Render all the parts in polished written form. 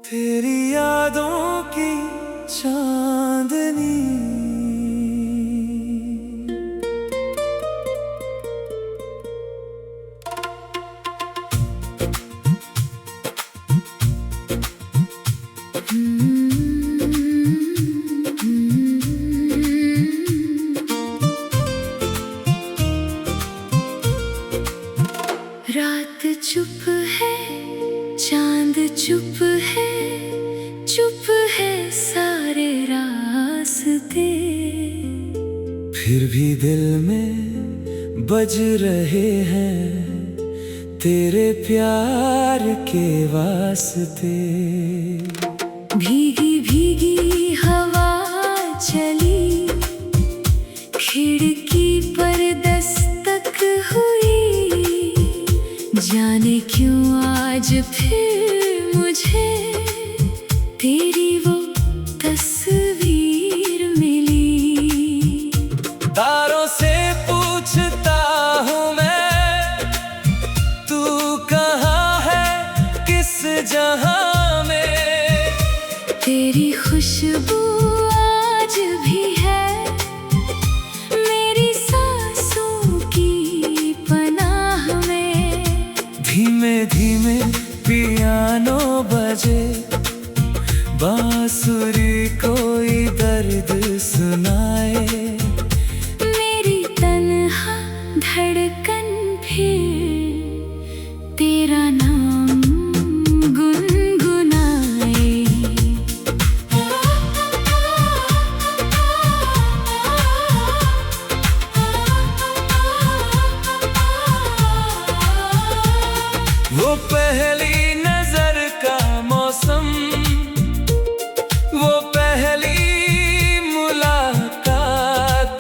तेरी यादों की चांदनी। रात चुप है, चांद चुप है, चुप है सारे रास्ते। फिर भी दिल में बज रहे हैं तेरे प्यार के वास्ते। भीगी भीगी हवा चली, खिड़की पर दस्तक हुई। जाने क्यों आज फिर मुझे तेरी वो तस्वीर मिली। तारों से पूछता हूँ मैं, तू कहाँ है किस जहां में। तेरी खुशबू आज भी है मेरी सांसों की पनाह में। धीमे धीमे पियानो बजे, बांसुरी कोई दर्द सुनाए। मेरी तन्हा धड़कन फिर तेरा नाम गुनगुनाए। वो पहली नजर का मौसम, वो पहली मुलाकात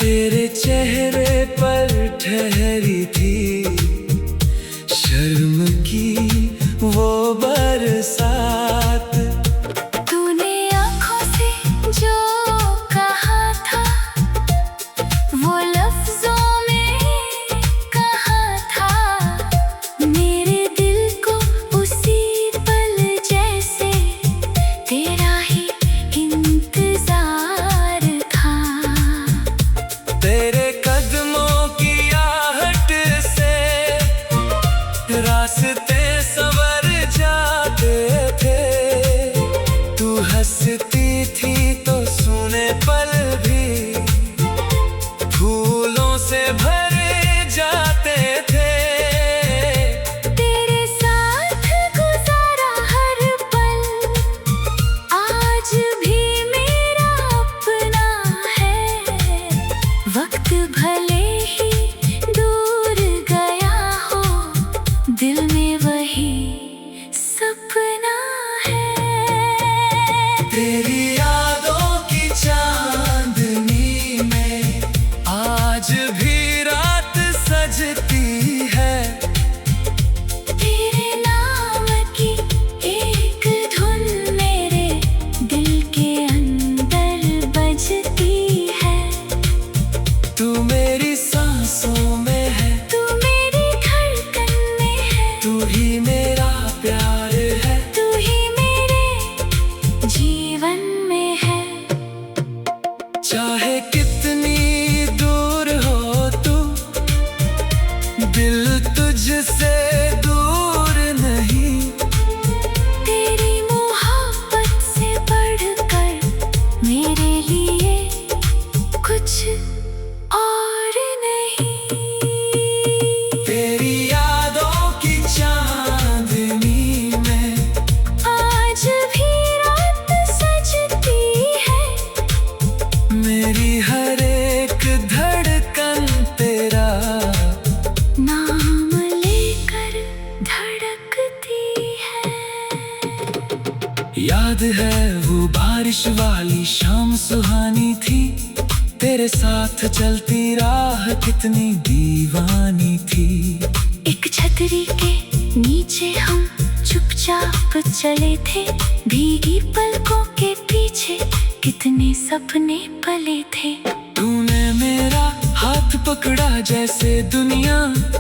तेरे चेहरे पर ठहरी थी। शर्म की वो बरसात। तूने आँखों से जो कहा था वो लफ्जों में कहा था। मेरे दिल को उसी पल जैसे तेरा ही इंतजार था। तेरे कदमों की आहट से रास्ते संवर जाते थे। तू हंसती थी तो सुने पल भी फूलों से भरे जाते थे। तेरे साथ गुजारा हर पल आज भी मेरा अपना है। वक्त भले ही दूर गया हो, दिल में वही सपना है। तेरी यादों की चांदनी में आज भी रात सजती है। तेरे नाम की एक धुन मेरे दिल के अंदर बजती है। तू मेरी सांसों में है, तू मेरी धड़कन में है, तू ही मेरा प्यार है। तू ही मेरे जीवन में है। चाहे कितनी दूर हो तू, दिल तुझसे दूर नहीं। तेरी मोहब्बत से बढ़कर मेरे लिए कुछ और नहीं। तेरी यादों की चांदनी में आज भी रात सजती है। मेरी हर एक धड़कन तेरा नाम लेकर धड़कती है। याद है वो बारिश वाली शाम सुहानी थी। तेरे साथ चलती राह कितनी दीवानी थी। एक छतरी के नीचे हम चुपचाप चले थे। भीगी पलकों के पीछे कितने सपने पले थे। तूने मेरा हाथ पकड़ा जैसे दुनिया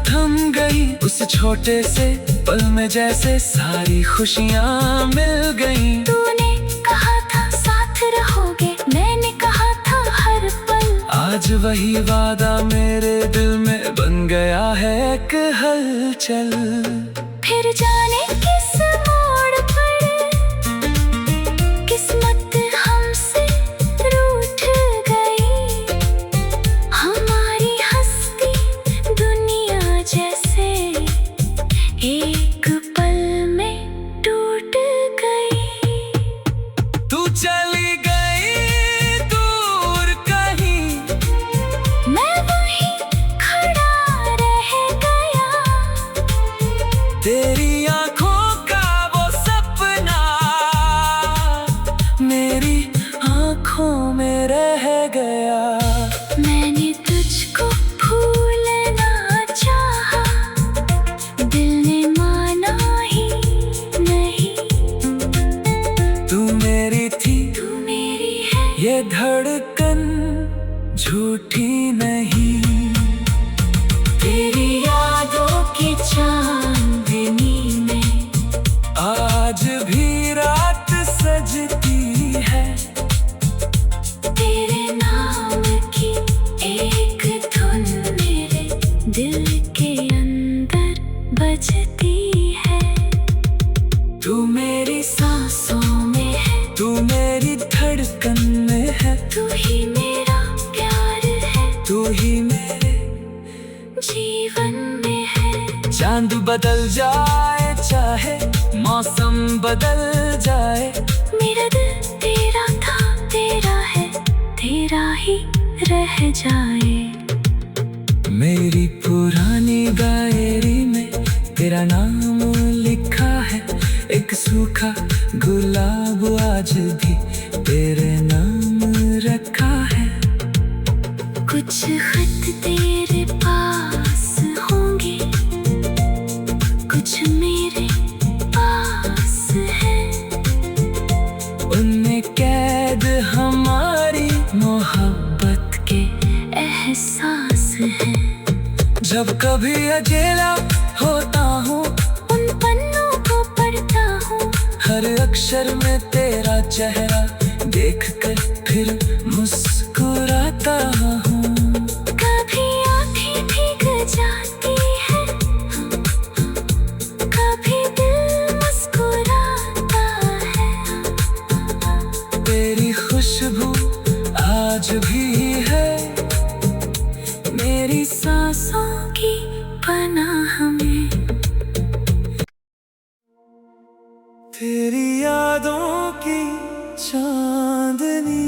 थम गई, उस छोटे से पल में जैसे सारी खुशियाँ मिल गई। तूने कहा था साथ रहोगे, मैंने कहा था हर पल। आज वही वादा मेरे दिल में बन गया है एक हलचल। फिर जाने किस मोड़ पर किस्मत हमसे रूठ गई, हमारी हस्ती दुनिया जैसे एक पल में टूट गई। तू चली गई दूर कहीं, मैं वहीं खड़ा रह गया, तेरी आंखों का वो सपना मेरी आंखों में रह गया। मैंने तुझको भूलना चाहा, दिल ने माना ही नहीं। तू मेरी थी, तू मेरी है, ये धड़कन झूठी नहीं। तेरी यादों की चांदनी में आज भी रात सजती है, तेरे नाम की एक धुन मेरे दिल के अंदर बजती है। तू मेरी सांसों में है, तू मेरी धड़कन में है, तू ही मेरा प्यार है, तू ही मेरे जीवन में है। चांद बदल जाए, चाहे मौसम बदल जाए, मेरा दिल तेरा था, तेरा है, तेरा ही रह जाए। मेरी पुरानी डायरी में तेरा नाम लिखा है, एक सूखा गुलाब आज भी तेरे नाम रखा है। कुछ खत तेरे पास होंगे, कुछ मेरे पास है, उनमें कैद हमारी मोहब्बत के एहसास है। जब कभी अकेला होता हूँ, उन पन्नों को पढ़ता हूँ, हर अक्षर में तेरा चेहरा देखकर फिर मुस्कुराता हूँ। कभी आँखें भीग जाती है, कभी दिल मुस्कुराता है। तेरी खुशबू आज भी है मेरी सांसों की पनाह में। तेरी यादों की चांदनी।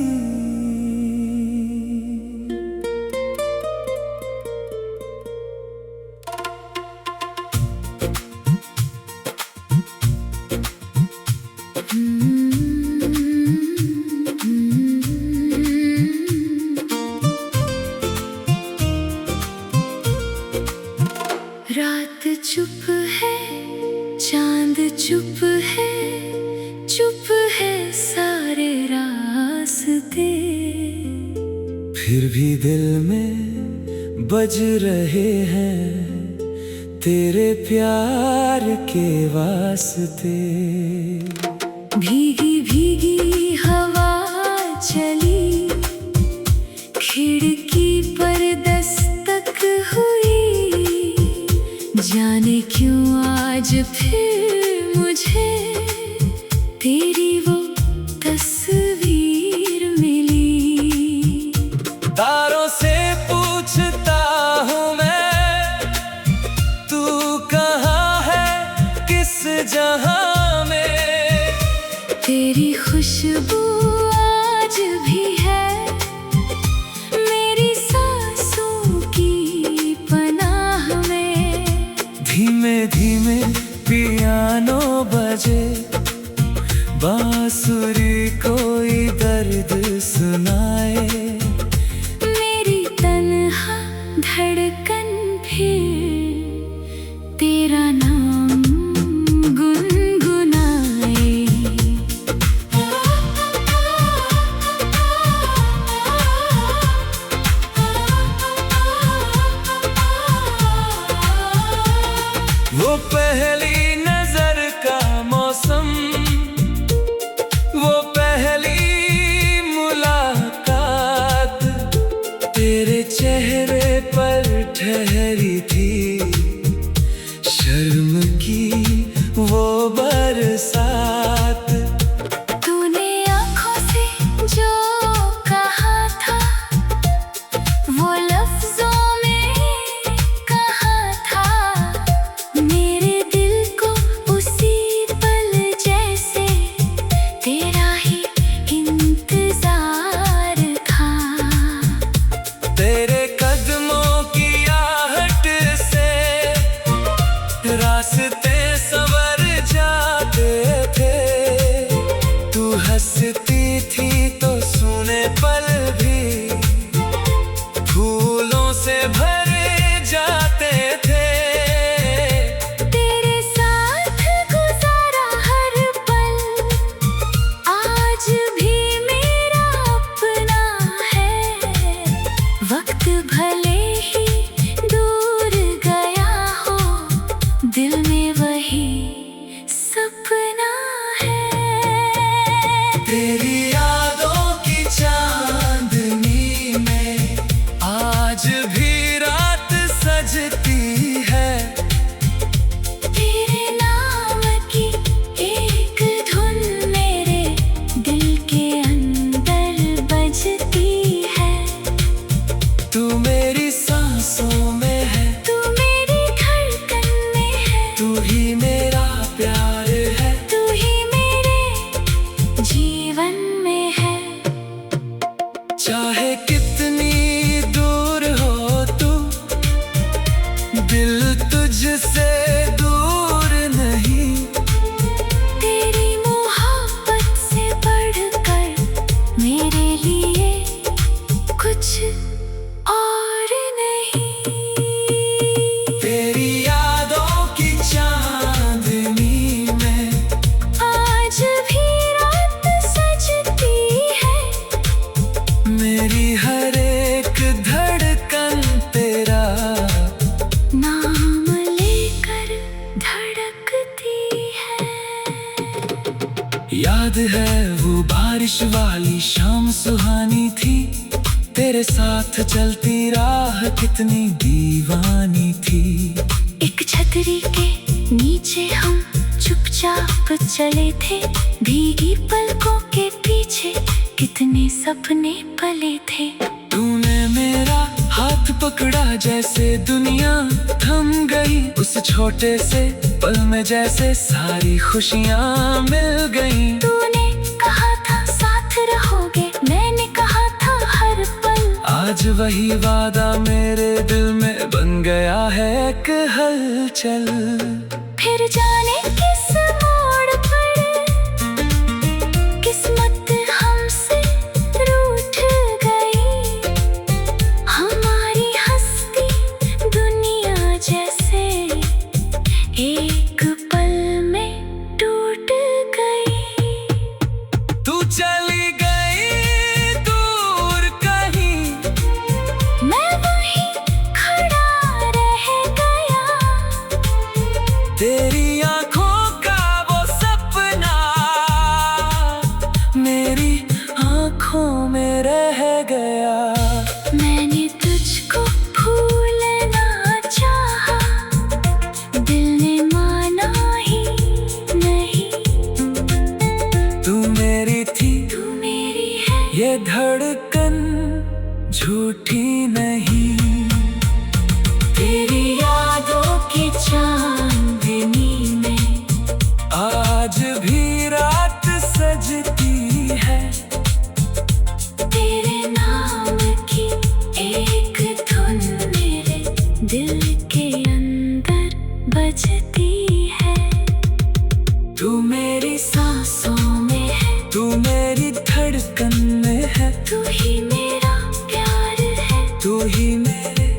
रात चुप है, चांद चुप है, चुप है सारे रास्ते। फिर भी दिल में बज रहे हैं तेरे प्यार के वास्ते। भीगी भीगी हवा चली, खिड़की पर दस्तक हुई, जाने क्यों आज फिर मुझे तेरी वो तस्वीर मिली। तारों से पूछता हूँ मैं, तू कहाँ है किस जहां में। तेरी खुशबू आज भी है मेरी सांसों की पनाह में। धीमे धीमे पियानो बजे, बांसुरी कोई दर्द सुनाए। मेरी तन्हा धड़कन फिर तेरा नाम गुनगुनाए। याद है वो बारिश वाली शाम सुहानी थी, तेरे साथ चलती राह कितनी दीवानी थी। एक छतरी के नीचे हम चुपचाप चले थे, भीगी पलकों के पीछे कितने सपने पले थे। तूने मेरा हाथ पकड़ा जैसे दुनिया थम गई, उस छोटे से पल में जैसे सारी खुशियाँ मिल गई। तूने कहा था साथ रहोगे, मैंने कहा था हर पल। आज वही वादा मेरे दिल में बन गया है एक हलचल। फिर जाने किस मोड़ पर किस्मत हमसे रूठ गई, हमारी हस्ती दुनिया जैसे एक पल में टूट गई। तू चली गई दूर कहीं, मैं वहीं खड़ा रह गया, तेरी आंखों का वो सपना मेरी आंखों में रह गया। मैंने तुझको भूलना चाहा, दिल ने माना ही नहीं। तू मेरी थी, तू मेरी है, ये धड़कन झूठी नहीं। तेरी यादों की चांदनी में आज भी रात सजती है, तेरे नाम की एक धुन मेरे दिल के अंदर बजती है। तू मेरी सांसों में है, तू मेरी धड़कन में है, तू ही मेरा प्यार है, तू ही मेरे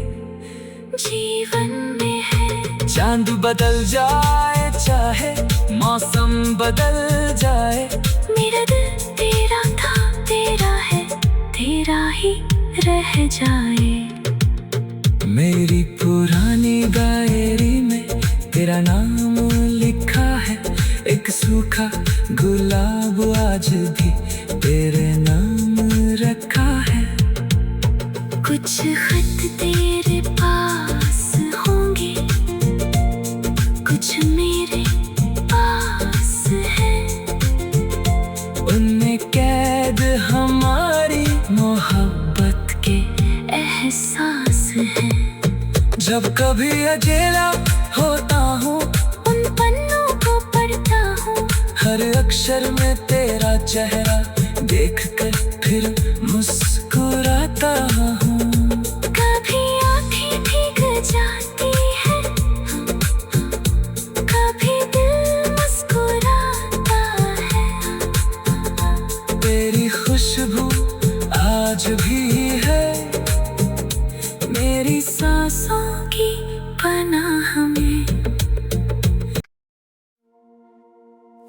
जीवन में है। चांद बदल जाए चाहे मौसम बदल जाए, मेरा दिल तेरा था, तेरा है, तेरा ही रह जाए। मेरी पुरानी डायरी में तेरा नाम लिखा है, एक सूखा गुलाब आज भी तेरे नाम रखा है। कुछ खत तेरे पास होंगे, कुछ मेरे पास है, उनमें कैद हमारी मोहब्बत के एहसास है। जब कभी अकेला होता हूँ, उन पन्नों को पढ़ता हूँ, हर अक्षर में तेरा चेहरा देखकर फिर मुस्कुराता हूँ। कभी आँखें भीग जाती है, कभी दिल मुस्कुराता है। तेरी खुशबू आज भी है मेरी सांसों की पनाह में।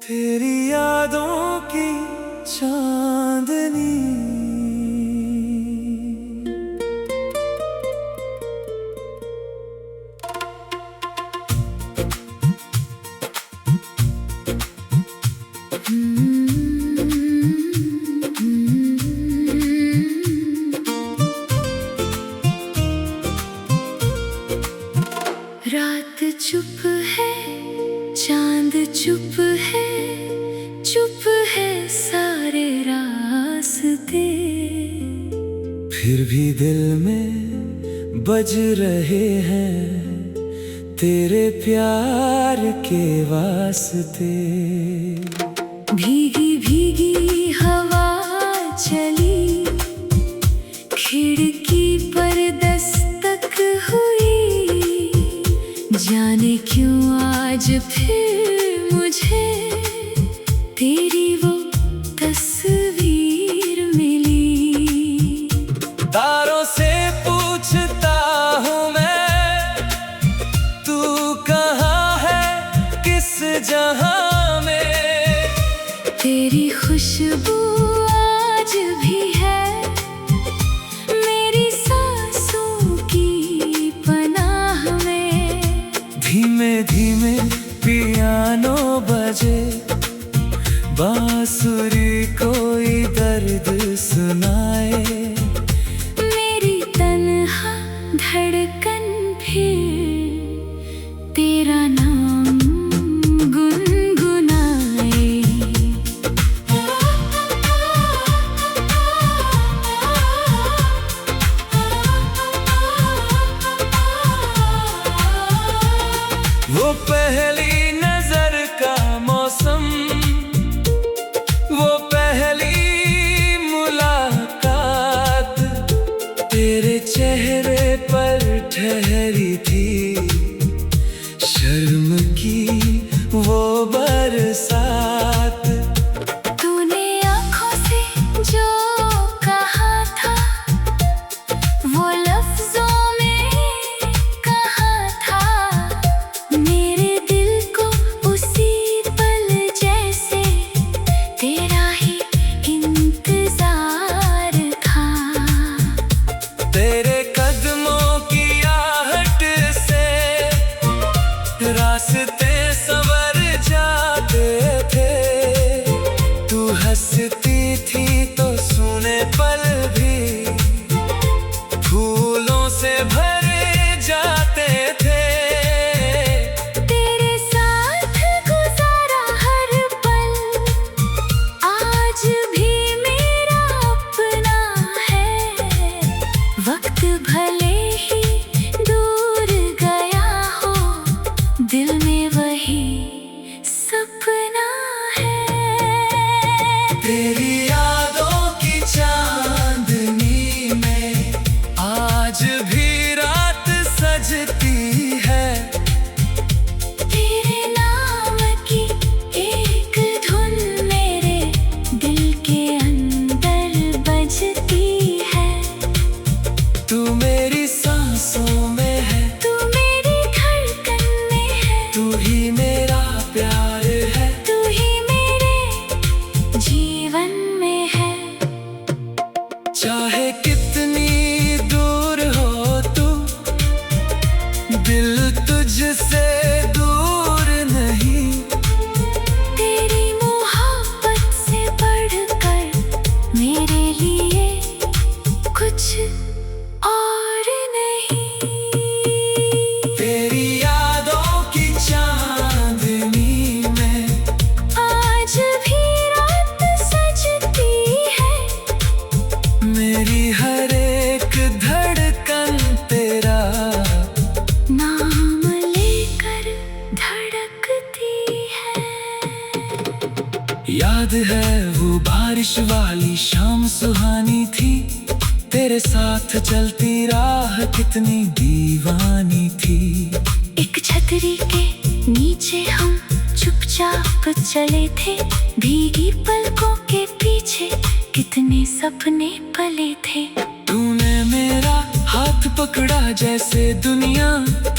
तेरी यादों की चांदनी। रात चुप है, चांद चुप है, चुप है सारे रास्ते। फिर भी दिल में बज रहे हैं तेरे प्यार के वास्ते। भीगी भीगी हवा चली, खिड़की पर दस्तक हुई, जाने क्यों आज फिर मुझे तेरी वो तस्वीर मिली। तारों से पूछता हूँ मैं, तू कहाँ है किस जहां में। तेरी खुशबू आज भी है मेरी सांसों की पनाह में। धीमे धीमे पियानो बजे, बांसुरी कोई दर्द सुनाए, मेरी तन्हा धड़कन फिर तेरा नाम गुनगुनाए। वो पहली नजर का मौसम, वो पहली मुलाकात, तेरे चेहरे पर ठहरी थी शर्म की वो बरसात। तूने आँखों से जो कहा था वो लफ्जों में कहा था, मेरे दिल को उसी पल जैसे तेरा ही इंतजार था। तेरे कदमों की आहट से रास्ते संवर जाते थे, तू हंसती थी तो सुने पल भी फूलों से भरे जाते थे। तेरे साथ गुजारा हर पल आज भी मेरा अपना है। वक्त भले ही दूर गया हो, दिल में वही सपना है। तेरी यादों की चांदनी में आज भी रात सजती है, तेरे नाम की एक धुन मेरे दिल के अंदर बजती है। तू मेरी सांसों में है, तू मेरी धड़कन में है, तू ही मेरा प्यार है, तू ही मेरे जीवन में है। चाहे कितनी दूर हो तू, दिल तुझसे दूर नहीं। तेरी मोहब्बत से बढ़कर मेरे लिए कुछ और नहीं। तेरी यादों की चांदनी में आज भी रात सजती है, मेरी हर एक धड़कन तेरा नाम लेकर धड़कती है। याद है वो बारिश वाली शाम सुहानी थी, तेरे साथ चलती राह कितनी दीवानी थी। एक छतरी के नीचे हम चुपचाप चले थे, भीगी पलकों के पीछे कितने सपने पले थे। तूने मेरा हाथ पकड़ा जैसे दुनिया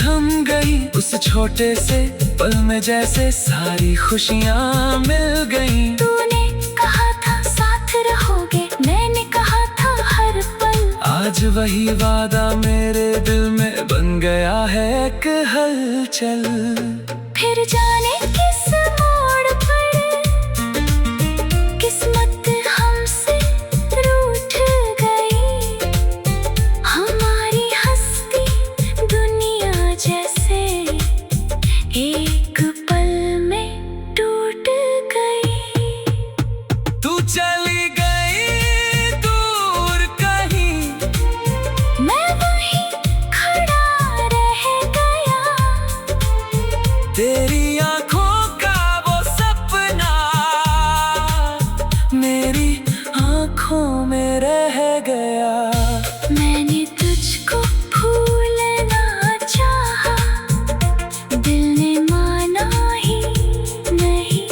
थम गई, उस छोटे से पल में जैसे सारी खुशियां मिल गईं। तूने कहा था साथ रहोगे, मैंने कहा था हर पल। आज वही वादा मेरे दिल में बन गया है एक हलचल। फिर जाने किस मोड़ पर किस्मत हमसे रूठ गई, हमारी हस्ती दुनिया जैसे एक पल में टूट गई। तू चली गई दूर कहीं, मैं वहीं खड़ा रह गया, तेरी आंखों का वो सपना मेरी आंखों में रह गया। मैंने तुझको भूलना चाहा, दिल ने माना ही नहीं।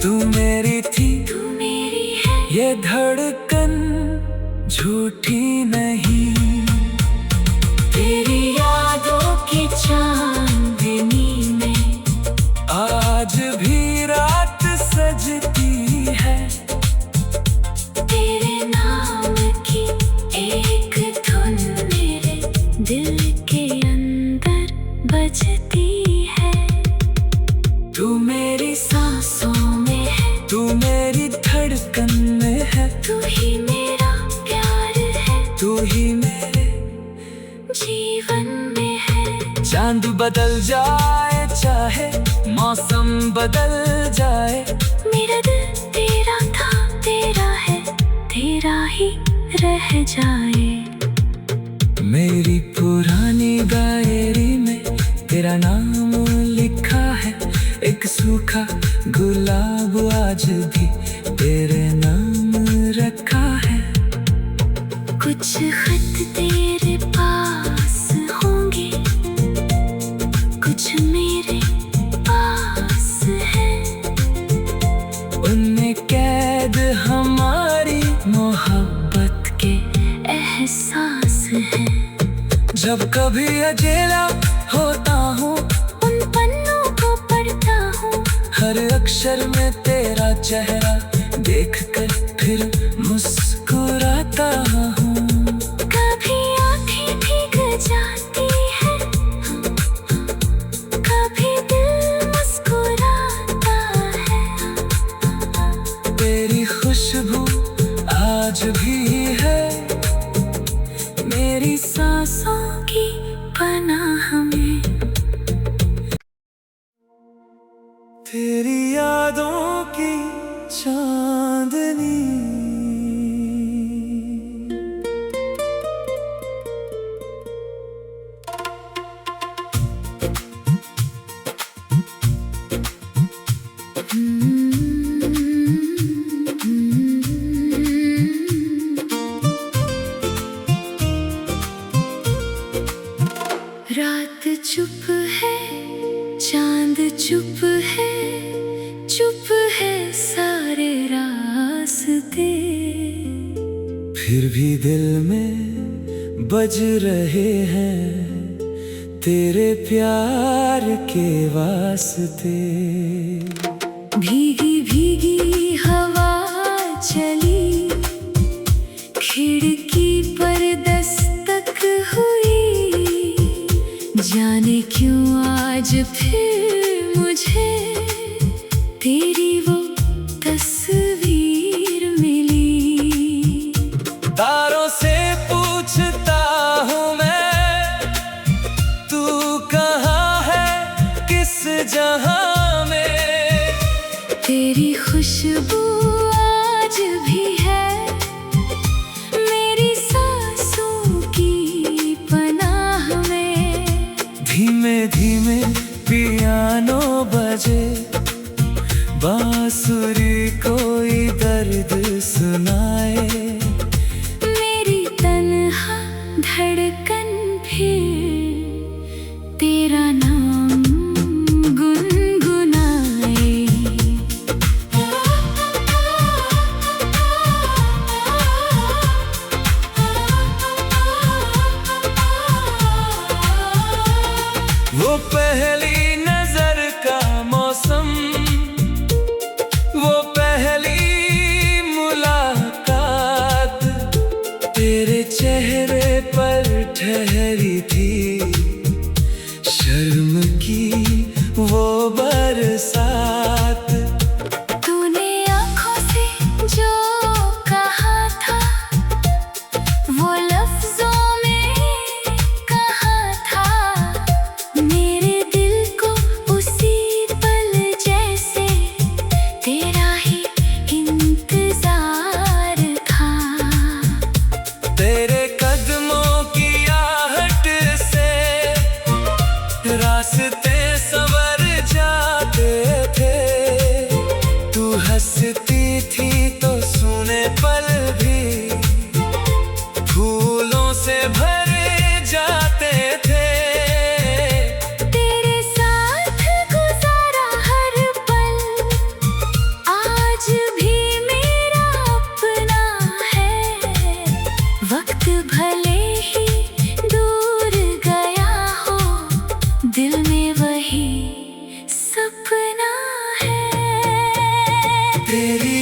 तू मेरी थी, तू मेरी है, ये धड़कन झूठी नहीं। तेरी यादों की चांदनी में आज भी रात सजती है, तेरे नाम की एक धुन मेरे दिल के अंदर बजती है। तू मेरी सांसों में तू मेरी धड़कन में है, तू ही मेरा प्यार है, तू ही मेरे जीवन में है। चांद बदल जाए चाहे मौसम बदल जाए, मेरा दिल तेरा था, तेरा है, तेरा ही रह जाए। मेरी पुरानी डायरी में तेरा नाम लिखा है, एक सूखा गुलाब आज भी तेरे नाम रखा है। कुछ खत तेरे पास होंगे, कुछ मेरे पास है, उनमें कैद हमारी मोहब्बत के एहसास है। जब कभी अकेला होता हूँ, उन पन्नों को पढ़ता हूँ, हर अक्षर में तेरा चेहरा देखकर फिर मुस्कुराता हूँ। कभी आँखें भीग जाती है, कभी दिल मुस्कुराता है। तेरी खुशबू आज भी है मेरी सांसों की पनाह में। तेरी यादों की चांदनी। रात चुप है, चांद चुप है, चुप है सारे रास्ते। फिर भी दिल में बज रहे हैं तेरे प्यार के वास्ते। भीगी भीगी हवा चली, खिड़की पर दस्तक हुई, जाने क्यों आज फिर मुझे तेरी वो तस्वीर मिली। तारों से पूछता हूँ मैं, तू कहाँ है किस जहां में। तेरी खुशबू आज भी है मेरी सांसों की पनाह में। धीमे धीमे पियानो बजे, बांसुरी कोई दर्द सुनाए। मेरी तन्हा धड़कन फिर तेरा नाम गुनगुनाए। वो पहली नजर का मौसम, वो पहली मुलाकात, तेरे चेहरे पर ठहरी थी शर्म की वो बरसात। तूने आँखों से जो कहा था, वो लफ्जों में कहा था। मेरे दिल को उसी पल जैसे तेरा ही इंतजार था। तेरे कदमों की आहट से रास्ते संवर जाते थे। तू हंसती थी तो सुने पल भी फूलों से भरे जाते थे। तेरे साथ गुजारा हर पल आज भी मेरा अपना है। वक्त भले ही दूर गया हो, दिल में वही सपना है। तेरी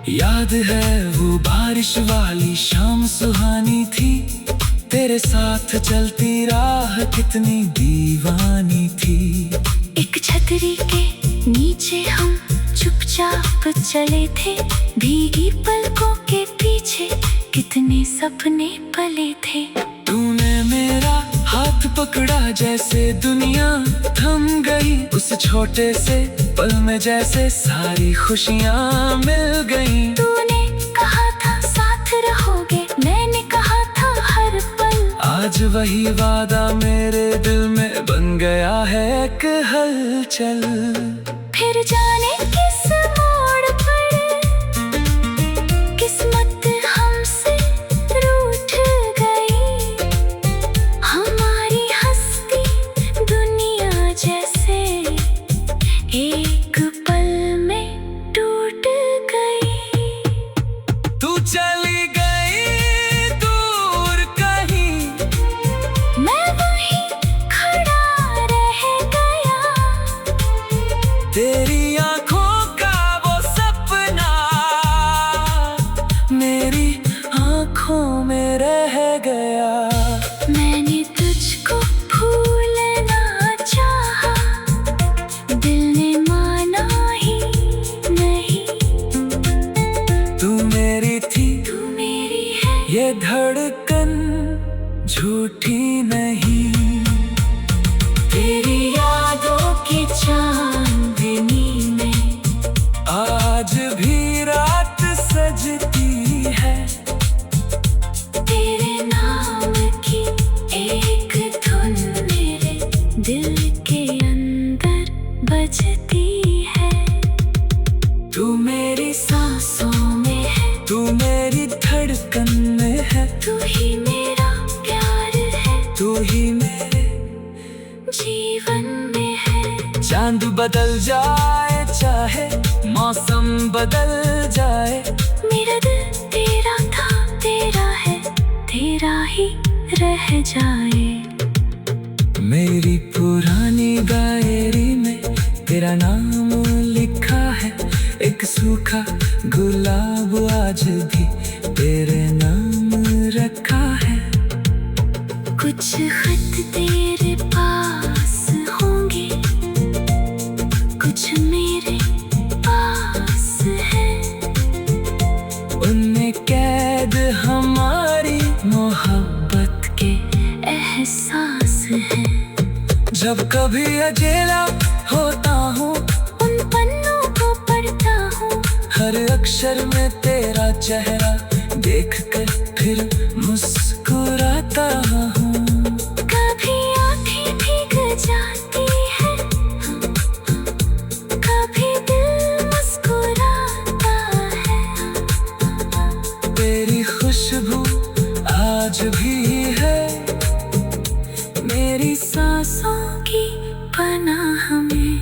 याद है वो बारिश वाली शाम सुहानी थी, तेरे साथ चलती राह कितनी दीवानी थी। एक छतरी के नीचे हम चुपचाप चले थे, भीगी पलकों के पीछे कितने सपने पले थे। तूने मेरा हाथ पकड़ा जैसे दुनिया थम गई, उस छोटे से पल में जैसे सारी खुशियाँ मिल गई। तूने कहा था साथ रहोगे, मैंने कहा था हर पल। आज वही वादा मेरे दिल में बन गया है एक हलचल। फिर जाने किस मोड़ पर किस्मत हमसे रूठ गई, हमारी हस्ती दुनिया जैसे एक पल में टूट गई। तू चली गई दूर कहीं, मैं वहीं खड़ा रह गया, तेरी आंखों का वो सपना मेरी आंखों में रह गया। मैंने तुझको भूलना चाहा, दिल ने माना ही नहीं। तू मेरी थी, तू मेरी है, ये धड़कन झूठी नहीं। तेरी यादों की चांदनी में आज भी रात सजती है, तेरे नाम की एक धुन मेरे दिल के अंदर बजती है। तू मेरी सांसों में है, तू मेरी धड़कन में है, तू ही मेरा प्यार है, तू ही मेरे जीवन में है। चांद बदल जाए चाहे मौसम बदल जाए, मेरा दिल तेरा था, तेरा है, तेरा ही रह जाए। मेरी पुरानी डायरी में तेरा नाम लिखा है, एक सूखा गुलाब आज भी तेरे नाम रखा है। कुछ खत तेरे पास होंगे, कुछ मेरे पास है, उनमें कैद हमारी मोहब्बत के एहसास है। जब कभी अकेला होता हूँ, उन पन्नों को पढ़ता हूँ, हर अक्षर में तेरा चेहरा देखकर फिर मुस्कुराता हूँ। कभी आँखें भीग जाती है, कभी दिल मुस्कुराता है। तेरी खुशबू आज भी है मेरी सांसों की पनाह में।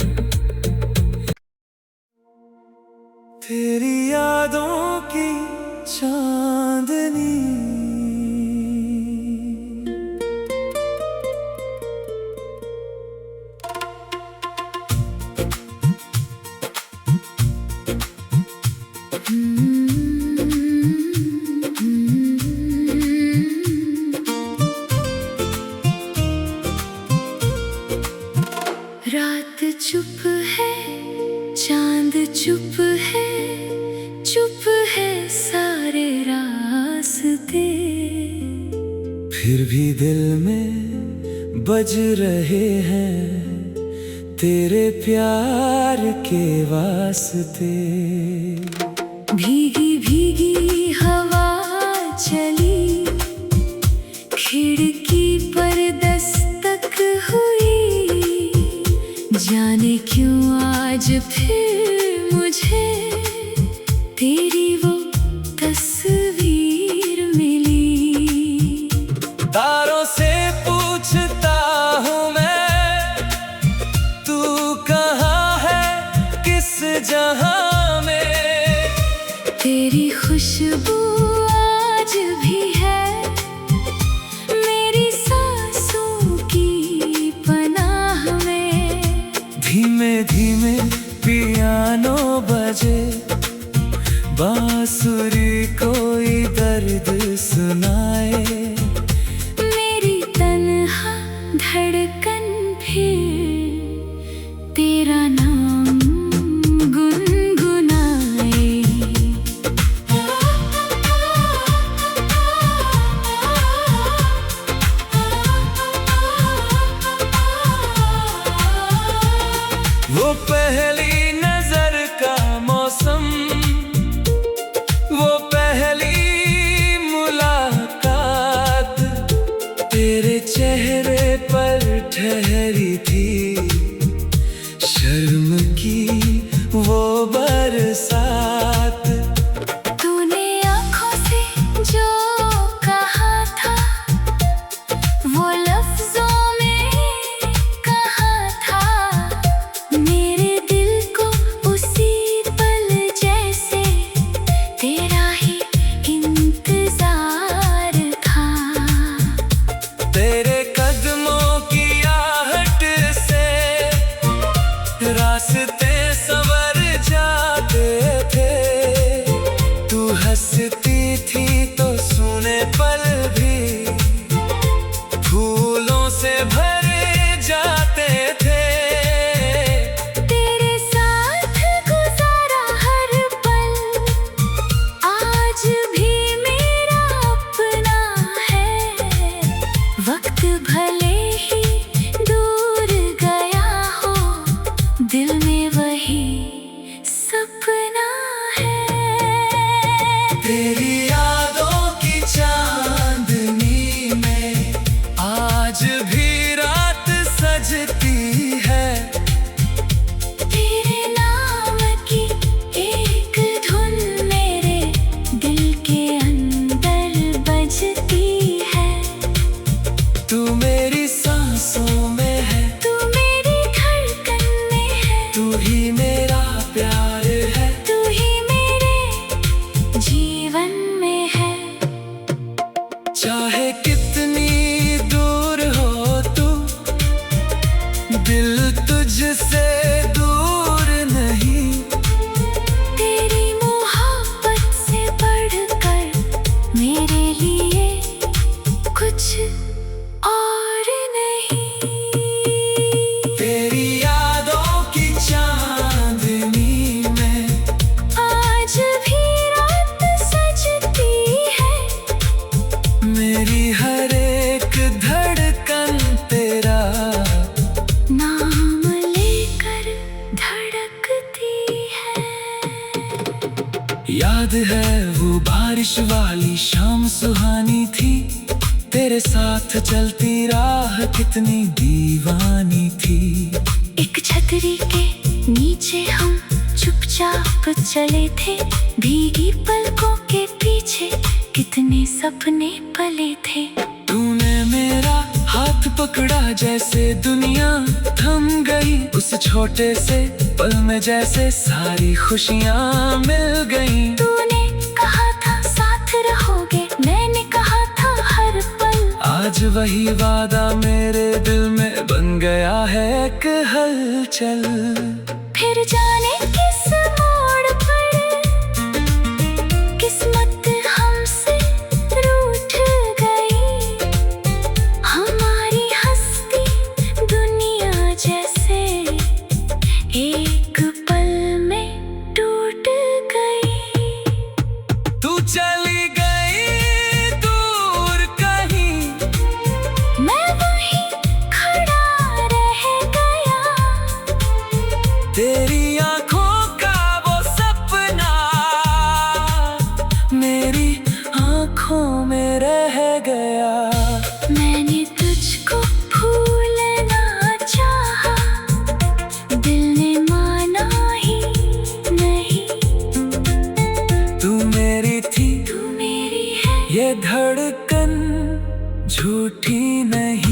तेरी यादों की चांदनी। रात चुप है, चांद चुप है, चुप है सारे रास्ते। फिर भी दिल में बज रहे हैं तेरे प्यार के वास्ते। भीगी भीगी हवा चली, खिड़की पर दस्तक हुई, जाने क्यों आज फिर मुझे तेरी वो तस्वीर मिली। तारों से पूछता हूँ मैं, तू कहाँ है किस जहां में। तेरी खुशबू आज भी है मेरी सांसों की पनाह में। धीमे धीमे पियानो बजे, बांसुरी कोई दर्द सुनाए, मेरी तन्हा धड़कन भी तेरा नाम गुनगुनाए। वो पहली नजर का मौसम, वो पहली मुलाकात, तेरे चेहरे पर ठहरी थी शर्म की वो बरसात। तूने आँखों से जो कहा था वो लफ्जों में कहा था, मेरे दिल को उसी पल जैसे तेरा ही इंतजार था। तेरे कदमों की आहट से रास्ते संवर जाते थे, तू हंसती थी तो सुने पल भी फूलों से भरे जाते थे। तेरे साथ गुजारा हर पल आज भी मेरा अपना है। वक्त भले ही दूर गया हो, दिल में वही सपना है। तेरी यादों की चांदनी में आज भी रात सजती है, तेरे नाम की एक धुन मेरे दिल के अंदर बजती है। तू मेरी सांसों में है, तू मेरी धड़कन में है, तू ही मेरा प्यार है, तू ही मेरे जीवन में है। चाहे कितनी दूर हो तू, दिल तुझसे दूर नहीं। तेरी मोहब्बत से बढ़कर मेरे लिए कुछ और नहीं। तेरी यादों की चांदनी में आज भी रात सजती है, मेरी हर एक धड़कन तेरा नाम लेकर धड़कती है। याद है वो बारिश वाली शाम सुहानी थी, तेरे साथ चलती राह कितनी दीवानी थी। एक छतरी के नीचे हम चुपचाप चले थे, भीगी पलकों के पीछे कितने सपने पले थे। तूने मेरा हाथ पकड़ा जैसे दुनिया थम गई, उस छोटे से पल में जैसे सारी खुशियाँ मिल गईं। तूने कहा था साथ रहोगे, मैंने कहा था हर पल। आज वही वादा मेरे दिल में बन गया है एक हलचल। फिर जाने किस मोड़ पर किस्मत हमसे रूठ गई, हमारी हस्ती दुनिया जैसे एक पल में टूट गई। तू चली गई दूर कहीं, मैं वहीं खड़ा रह गया, तेरी आंखों का वो सपना मेरी आंखों में रह गया। मैंने तुझको भूलना चाहा, दिल ने माना ही नहीं। तू मेरी थी, तू मेरी है, ये धड़कन झूठी नहीं।